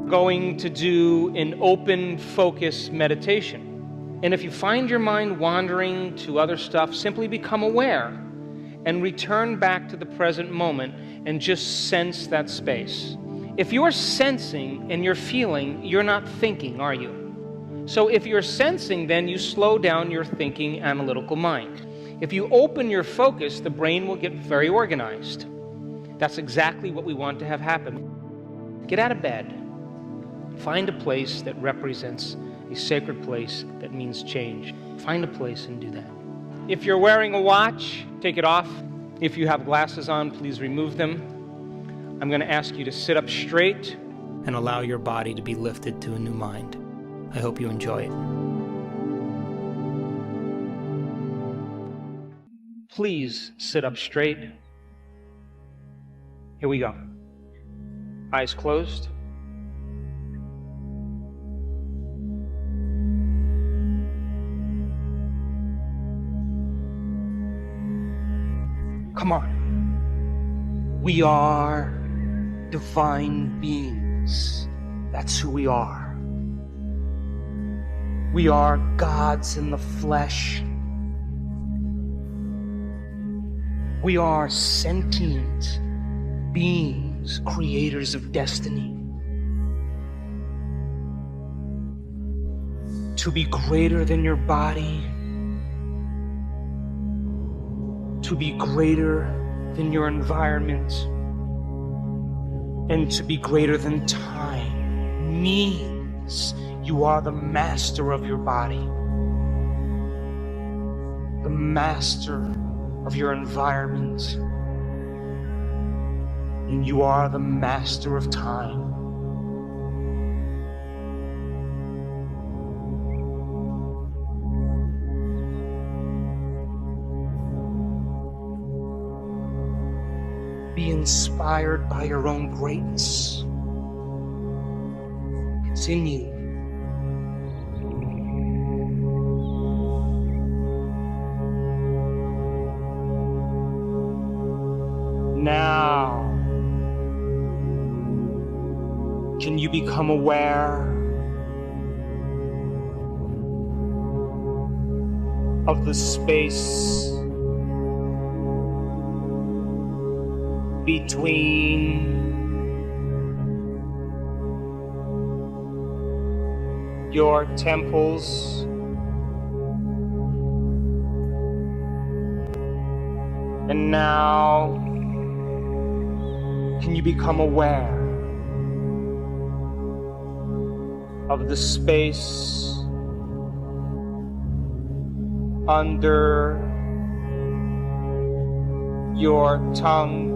going to do an open focus meditation. And if you find your mind wandering to other stuff, simply become aware and return back to the present moment and just sense that space. If you're sensing and you're feeling, you're not thinking, are you? So if you're sensing, then you slow down your thinking analytical mind. If you open your focus, the brain will get very organized. That's exactly what we want to have happen. Get out of bed. Find a place that represents a sacred place that means change. Find a place and do that. If you're wearing a watch, take it off. If you have glasses on, please remove them. I'm going to ask you to sit up straight and allow your body to be lifted to a new mind. I hope you enjoy it. Please sit up straight. Here we go. Eyes closed. Come on. We are divine beings. That's who we are. We are gods in the flesh. We are sentient beings, creators of destiny. To be greater than your body, to be greater than your environment, and to be greater than time means you are the master of your body, the master of your environment, and you are the master of time. Be inspired by your own greatness. It's in you. Now, can you become aware of the space between your temples and now can you become aware of the space under your tongue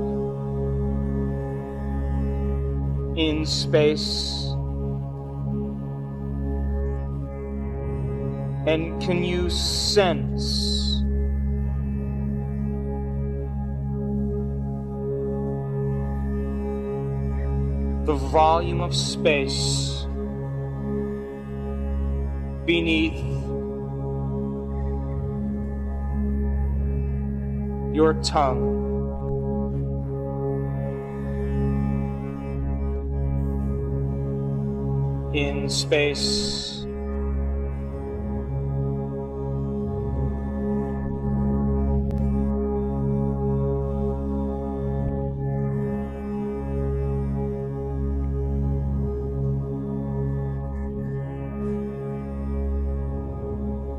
in space? And can you sense the volume of space beneath your tongue? In space.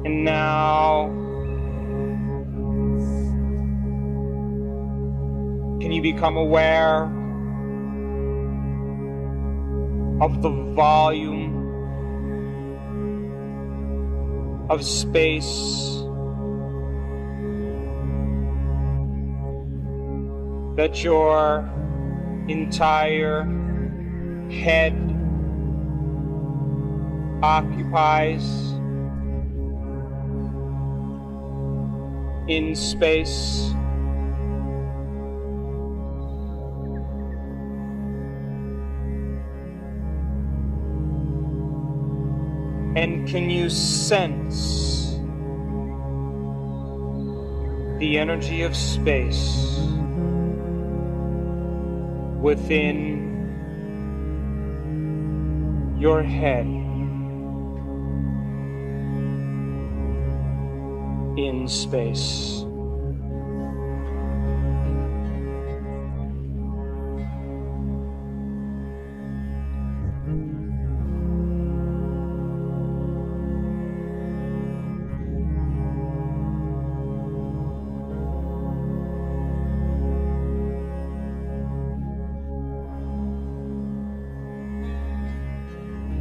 And now, can you become aware of the volume of space that your entire head occupies in space? And can you sense the energy of space within your head in space.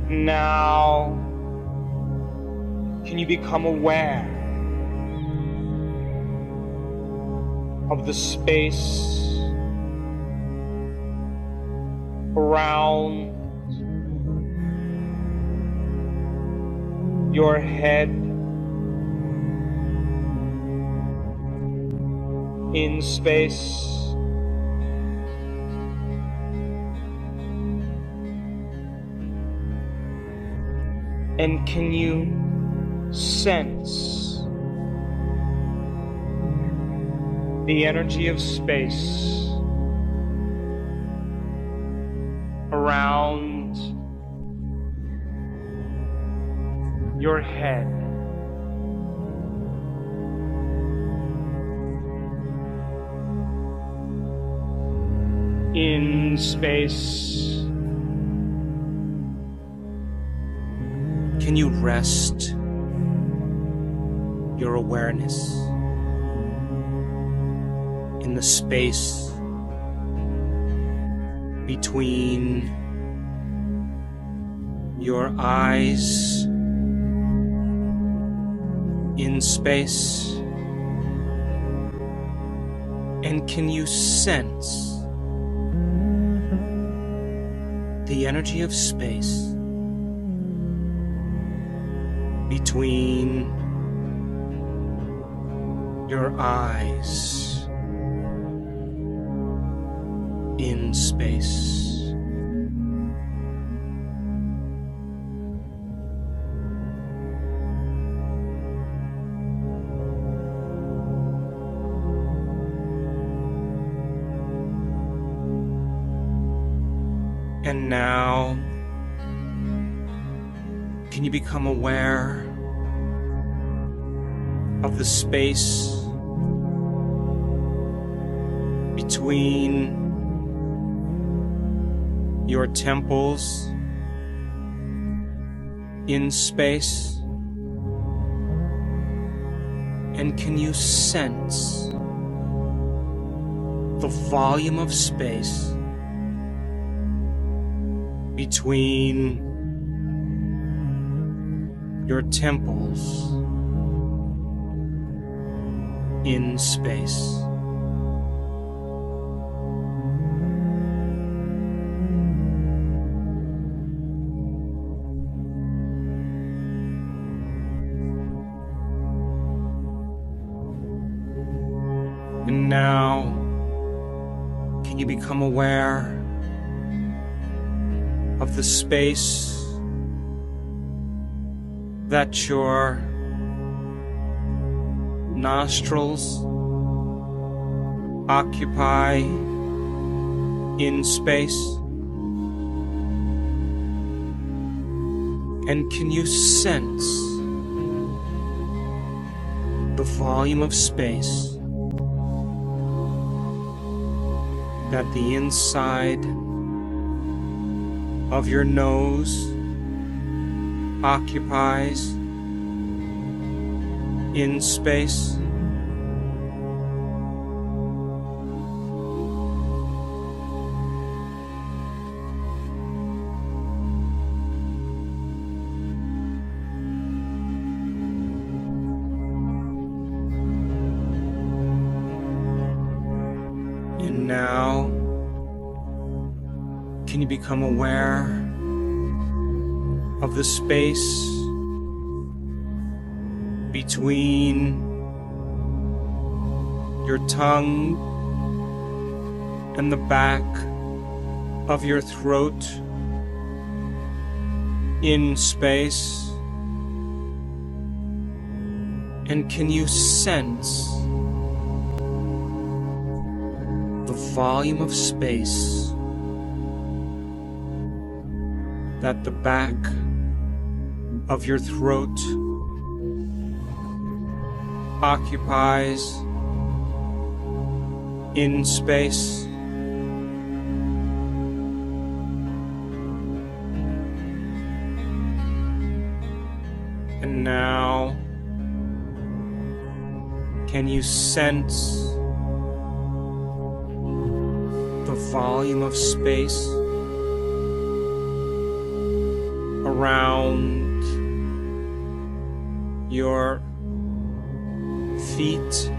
Now, can you become aware of the space around your head in space? And can you sense the energy of space around your head? In space. Can you rest your awareness in the space between your eyes in space? And can you sense the energy of space between your eyes in space? And now, can you become aware of the space between your temples in space? And can you sense the volume of space between your temples in space? And now, can you become aware of the space that your nostrils occupy in space? And can you sense the volume of space that the inside of your nose occupies in space? And now, can you become aware of the space between your tongue and the back of your throat in space? And can you sense the volume of space that the back of your throat occupies in space. And now, can you sense the volume of space around your feet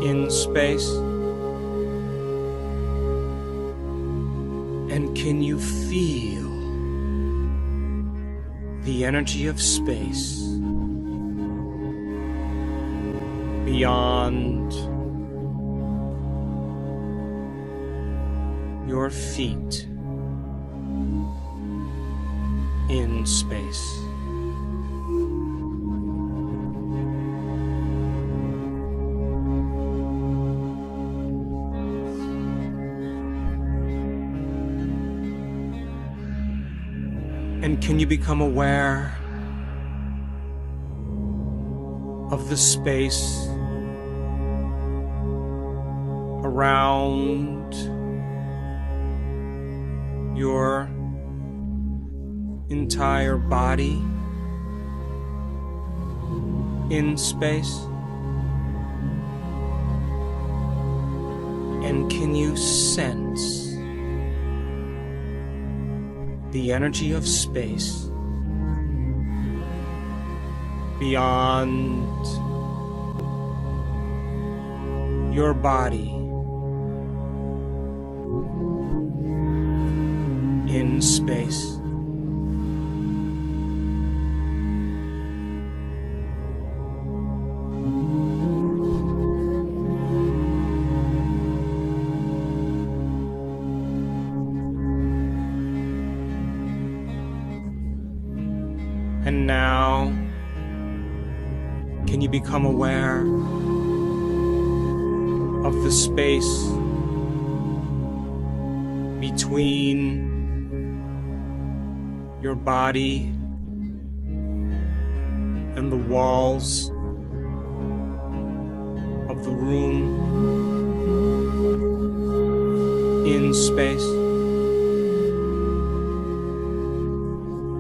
in space? And can you feel the energy of space beyond your feet in space? And can you become aware of the space around your entire body in space? And can you sense the energy of space beyond your body in space? And now, can you become aware of the space between your body and the walls of the room in space?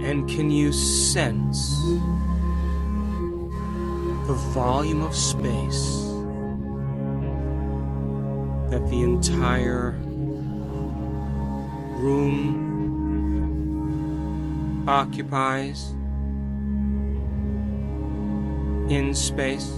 And can you sense the volume of space that the entire room occupies in space?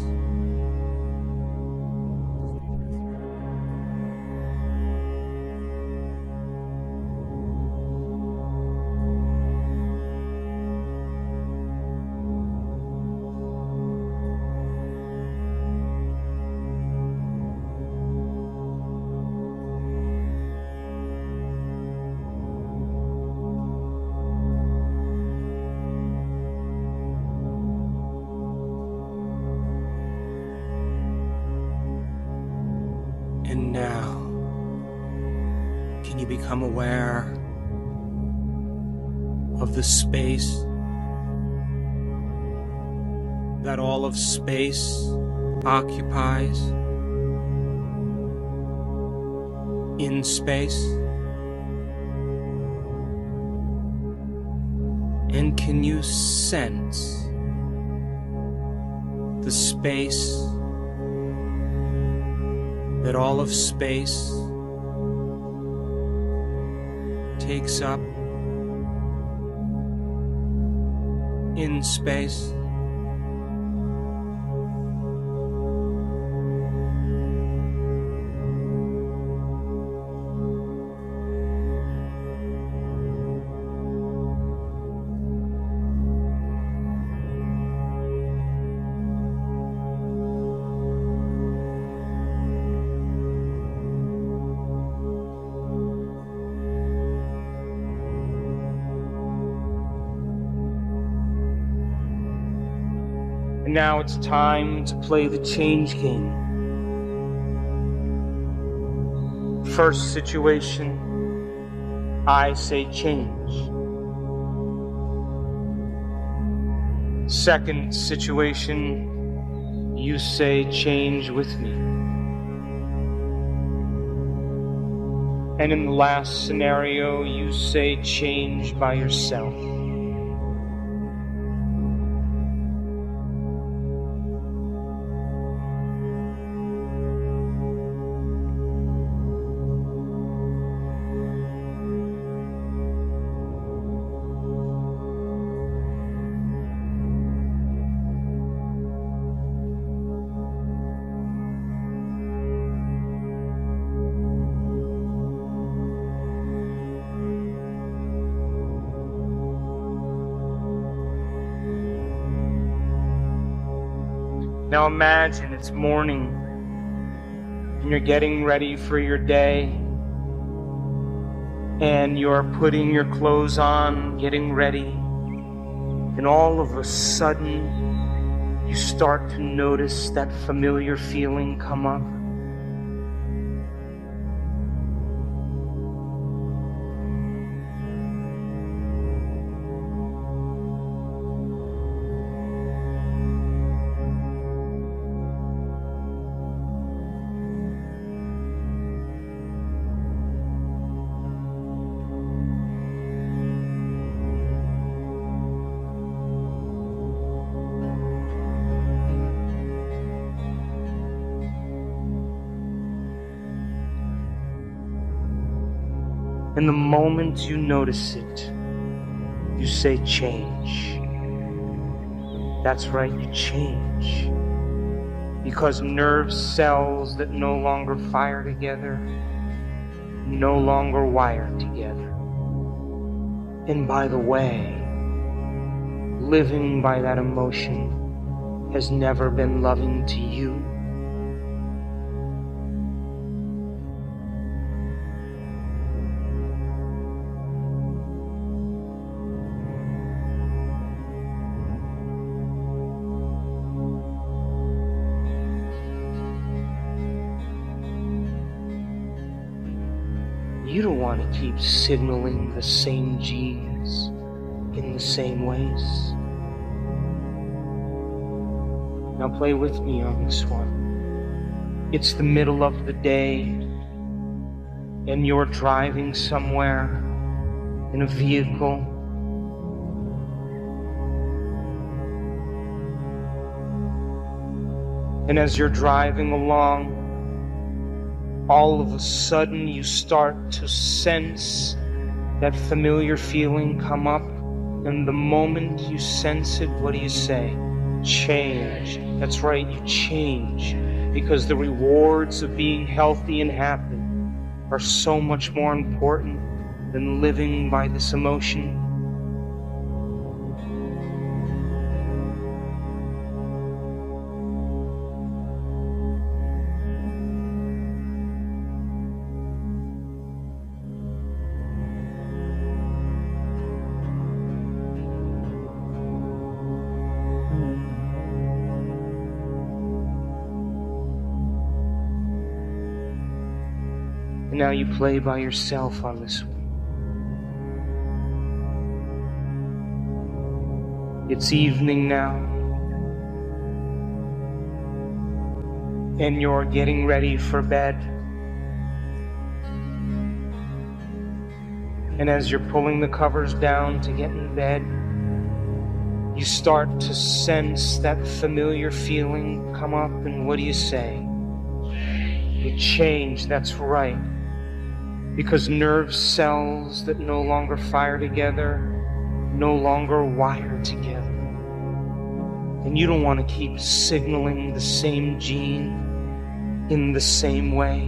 And now, can you become aware of the space that all of space occupies in space? And can you sense the space that all of space takes up in space? And now it's time to play the change game. First situation, I say change. Second situation, you say change with me. And in the last scenario, you say change by yourself. Now imagine it's morning and you're getting ready for your day and you're putting your clothes on, getting ready, and all of a sudden you start to notice that familiar feeling come up. And the moment you notice it, you say change. That's right, you change. Because nerve cells that no longer fire together, no longer wire together. And by the way, living by that emotion has never been loving to you. You don't want to keep signaling the same genes in the same ways. Now play with me on this one. It's the middle of the day and you're driving somewhere in a vehicle. And as you're driving along, all of a sudden you start to sense that familiar feeling come up, and the moment you sense it, what do you say? Change. That's right, you change, because the rewards of being healthy and happy are so much more important than living by this emotion. And now you play by yourself on this one. It's evening now, and you're getting ready for bed. And as you're pulling the covers down to get in bed, you start to sense that familiar feeling come up, and what do you say? You change, that's right. Because nerve cells that no longer fire together, no longer wire together. And you don't want to keep signaling the same gene in the same way.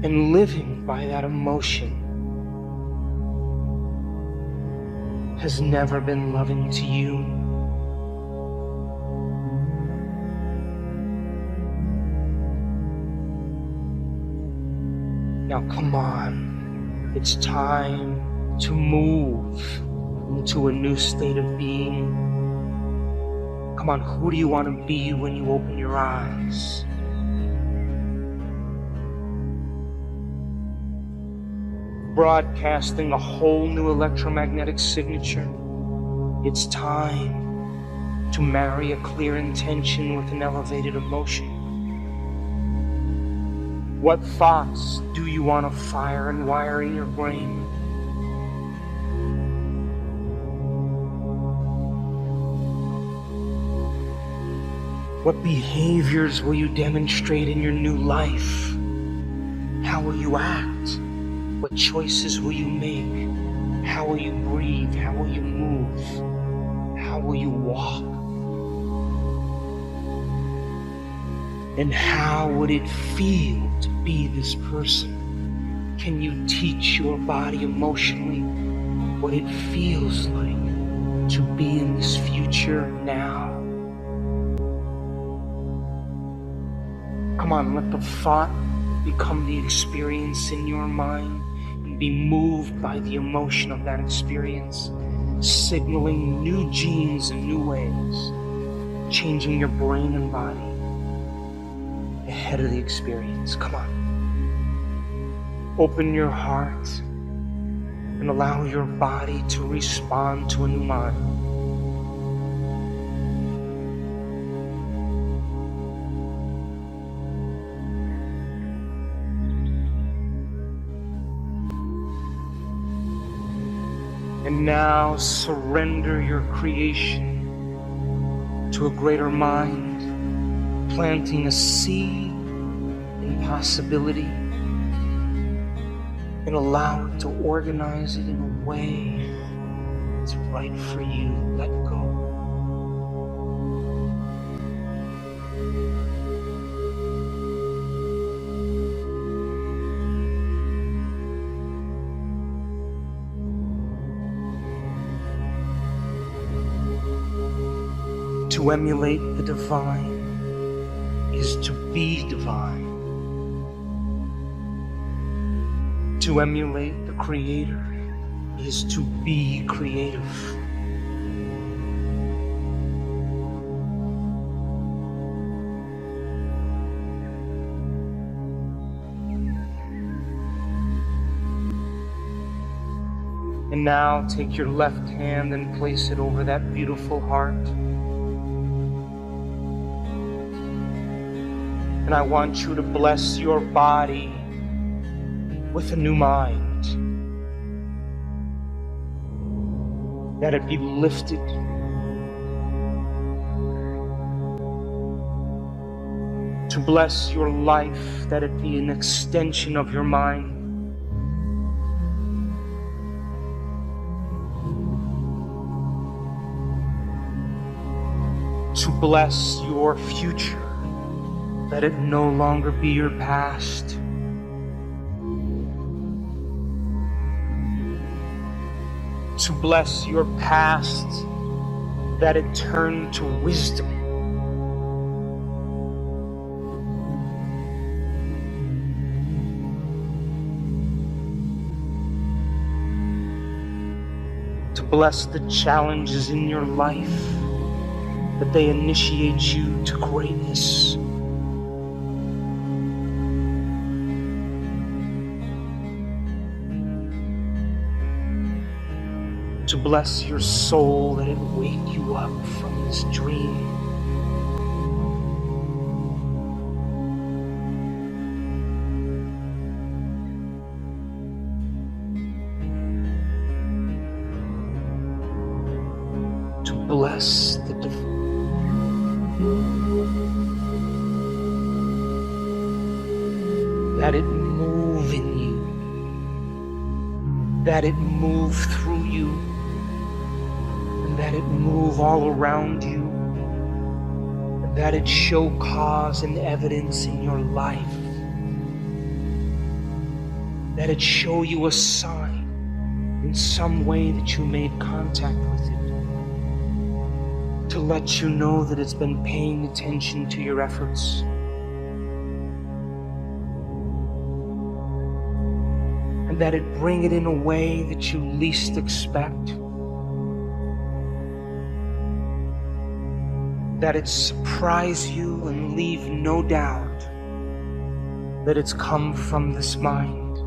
And living by that emotion has never been loving to you. Now come on, it's time to move into a new state of being. Come on, who do you want to be when you open your eyes? broadcasting a whole new electromagnetic signature. It's time to marry a clear intention with an elevated emotion. What thoughts do you want to fire and wire in your brain? What behaviors will you demonstrate in your new life? How will you act? What choices will you make? How will you breathe? How will you move? How will you walk? And how would it feel to be this person? Can you teach your body emotionally what it feels like to be in this future now? Come on, let the thought become the experience in your mind and be moved by the emotion of that experience, signaling new genes in new ways, changing your brain and body ahead of the experience. Come on. Open your heart and allow your body to respond to a new mind. And now surrender your creation to a greater mind, planting a seed in possibility, and allow it to organize it in a way that's right for you. Let go. To emulate the divine is to be divine. To emulate the Creator is to be creative. And now take your left hand and place it over that beautiful heart. And I want you to bless your body with a new mind, that it be lifted, to bless your life, that it be an extension of your mind, to bless your future, let it no longer be your past. To bless your past, that it turn to wisdom. To bless the challenges in your life, that they initiate you to greatness. To bless your soul, that it wake you up from this dream. To bless the that it move in you, that it move through you, that it move all around you, and that it show cause and evidence in your life, that it show you a sign in some way that you made contact with it, to let you know that it's been paying attention to your efforts. And that it bring it in a way that you least expect. That it surprise you and leave no doubt that it's come from this mind.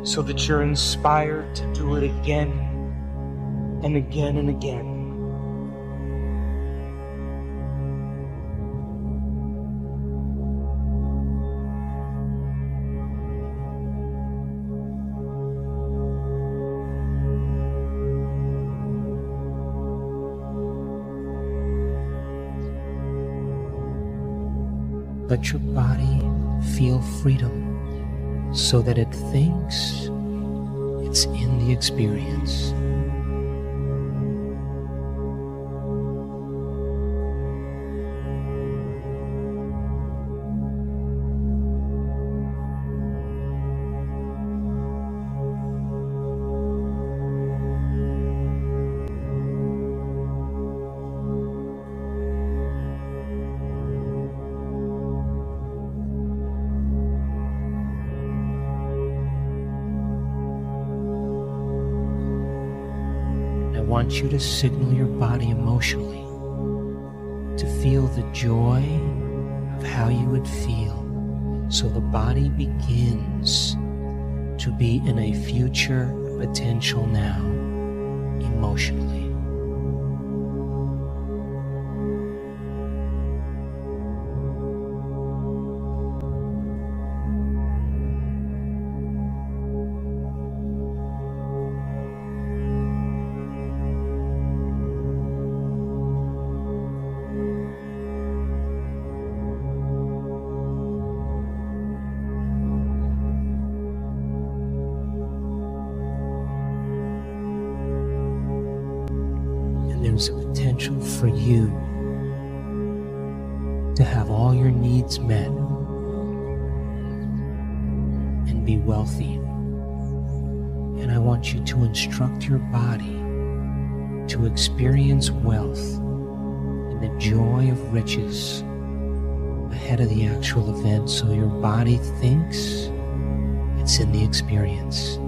so that you're inspired to do it again and again and again. Let your body feel freedom so that it thinks it's in the experience. I want you to signal your body emotionally to feel the joy of how you would feel, so the body begins to be in a future potential now emotionally. There's a potential for you to have all your needs met and be wealthy. And I want you to instruct your body to experience wealth and the joy of riches ahead of the actual event, so your body thinks it's in the experience.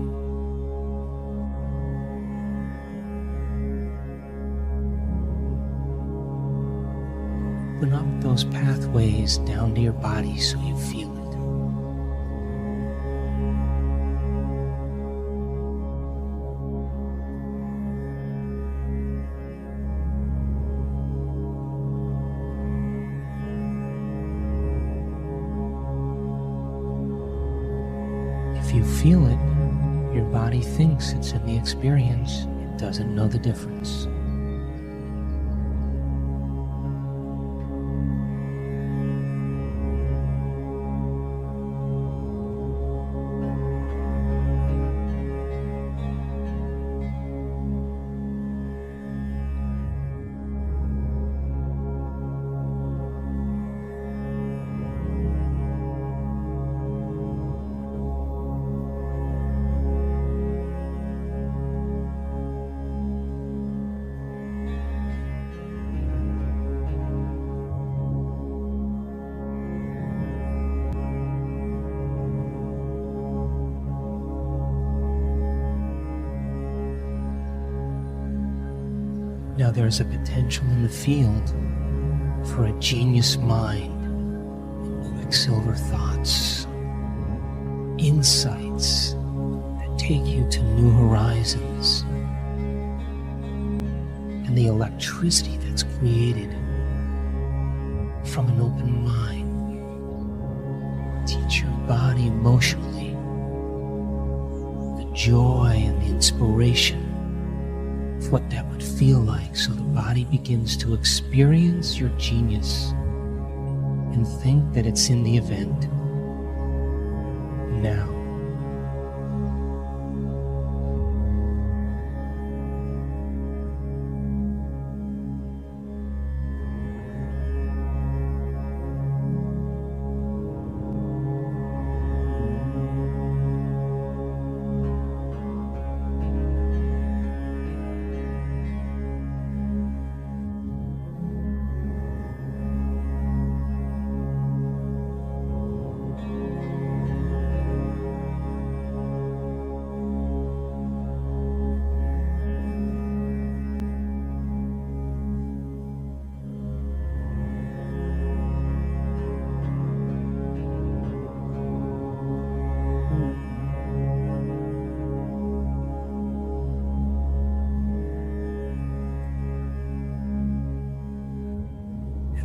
Open up those pathways down to your body so you feel it. If you feel it, your body thinks it's in the experience. It doesn't know the difference. Now there's a potential in the field for a genius mind, quicksilver thoughts, insights that take you to new horizons, and the electricity that's created from an open mind. Teach your body emotionally the joy and the inspiration of what that would feel like, so the body begins to experience your genius and think that it's in the event now.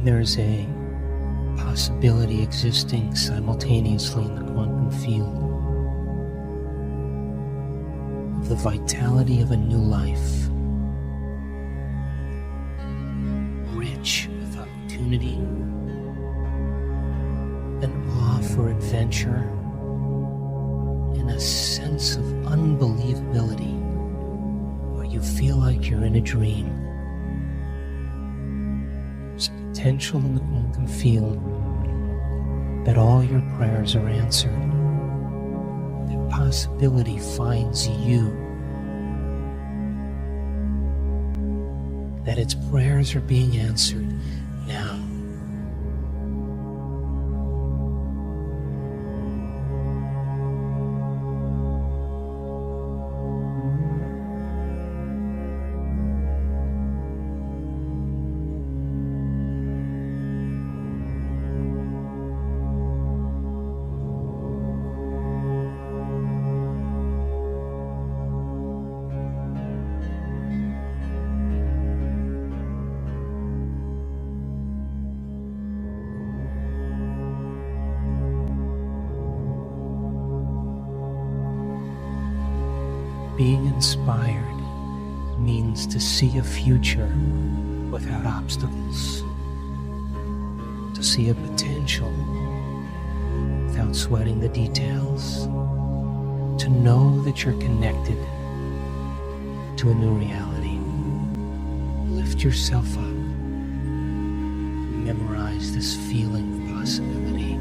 There's a possibility existing simultaneously in the quantum field of the vitality of a new life, rich with opportunity and awe for adventure and a sense of unbelievability where you feel like you're in a dream. There's potential in the quantum field that all your prayers are answered. That possibility finds you. That its prayers are being answered now. Being inspired means to see a future without obstacles, to see a potential without sweating the details, to know that you're connected to a new reality. Lift yourself up. Memorize this feeling of possibility.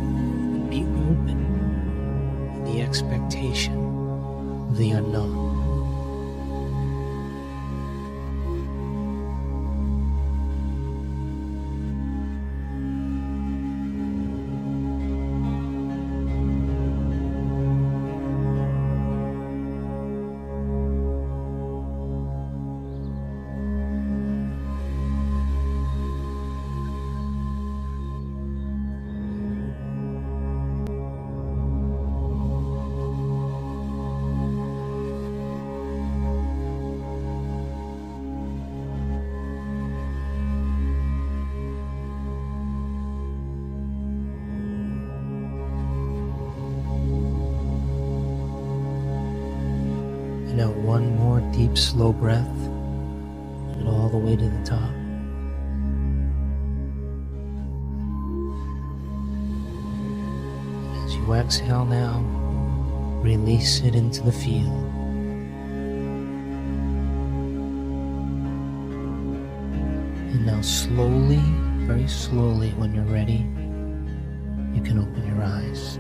Be open in the expectation of the unknown. And now one more deep, slow breath, and all the way to the top. And as you exhale now, release it into the field. And now slowly, very slowly, when you're ready, you can open your eyes.